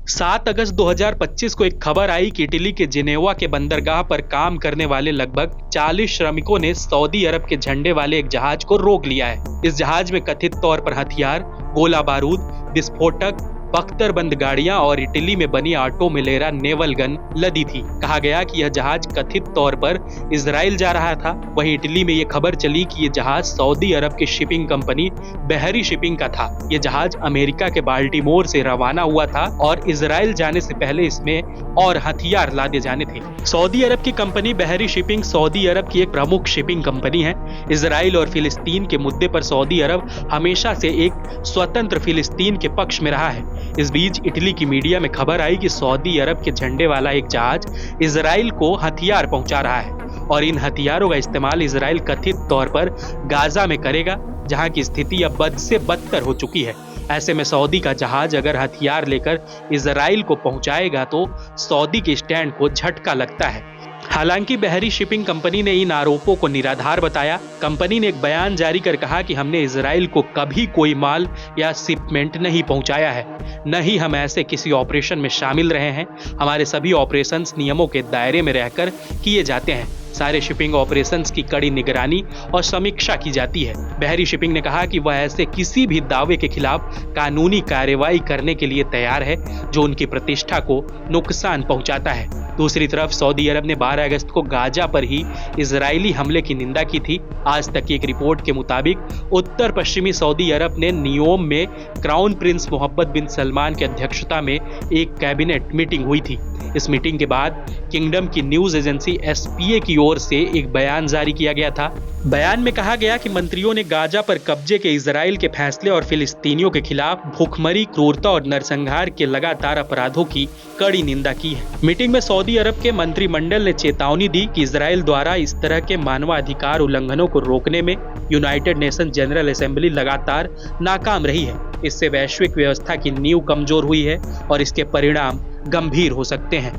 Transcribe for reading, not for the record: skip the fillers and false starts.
7 अगस्त 2025 को एक खबर आई कि इटली के जिनेवा के बंदरगाह पर काम करने वाले लगभग 40 श्रमिकों ने सऊदी अरब के झंडे वाले एक जहाज को रोक लिया है। इस जहाज में कथित तौर पर हथियार, गोला बारूद, विस्फोटक, बख्तरबंद गाड़ियां और इटली में बनी ऑटो मिलेरा नेवल गन लदी थी। कहा गया कि यह जहाज कथित तौर पर इजराइल जा रहा था। वहीं इटली में यह खबर चली कि यह जहाज सऊदी अरब की शिपिंग कंपनी बहरी शिपिंग का था। यह जहाज अमेरिका के बाल्टीमोर से रवाना हुआ था और इजराइल जाने से पहले इसमें और हथियार लादे जाने थे। सऊदी अरब की कंपनी बहरी शिपिंग सऊदी अरब की एक प्रमुख शिपिंग कंपनी है। इजराइल और फिलिस्तीन के मुद्दे पर सऊदी अरब हमेशा से एक स्वतंत्र फिलिस्तीन के पक्ष में रहा है। इस बीच इटली की मीडिया में खबर आई कि सऊदी अरब के झंडे वाला एक जहाज इजराइल को हथियार पहुंचा रहा है और इन हथियारों का इस्तेमाल इजराइल कथित तौर पर गाजा में करेगा, जहां की स्थिति अब बद से बदतर हो चुकी है। ऐसे में सऊदी का जहाज अगर हथियार लेकर इजराइल को पहुंचाएगा तो सऊदी के स्टैंड को झटका लगता है। हालांकि बहरी शिपिंग कंपनी ने इन आरोपों को निराधार बताया। कंपनी ने एक बयान जारी कर कहा कि हमने इजराइल को कभी कोई माल या शिपमेंट नहीं पहुंचाया है, न ही हम ऐसे किसी ऑपरेशन में शामिल रहे हैं। हमारे सभी ऑपरेशंस नियमों के दायरे में रहकर किए जाते हैं। सारे शिपिंग ऑपरेशंस की कड़ी निगरानी और समीक्षा की जाती है। बहरी शिपिंग ने कहा कि वह ऐसे किसी भी दावे के खिलाफ कानूनी कार्रवाई करने के लिए तैयार है जो उनकी प्रतिष्ठा को नुकसान पहुंचाता है। दूसरी तरफ सऊदी अरब ने 12 अगस्त को गाजा पर ही इजरायली हमले की निंदा की थी। आज तक की एक रिपोर्ट के मुताबिक उत्तर पश्चिमी सऊदी अरब ने नियोम में क्राउन प्रिंस मोहम्मद बिन सलमान की अध्यक्षता में एक कैबिनेट मीटिंग हुई थी। इस मीटिंग के बाद किंगडम की न्यूज एजेंसी एसपीए की ओर से एक बयान जारी किया गया था। बयान में कहा गया कि मंत्रियों ने गाजा पर कब्जे के इजराइल के फैसले और फिलिस्तीनियों के खिलाफ भूखमरी, क्रूरता और नरसंहार के लगातार अपराधों की कड़ी निंदा की है। मीटिंग में सऊदी अरब के मंत्रिमंडल ने चेतावनी दी कि इजराइल द्वारा इस तरह के मानवाधिकार उल्लंघनों को रोकने में यूनाइटेड नेशन जनरल असेंबली लगातार नाकाम रही है। इससे वैश्विक व्यवस्था की नींव कमजोर हुई है और इसके परिणाम गंभीर हो सकते हैं।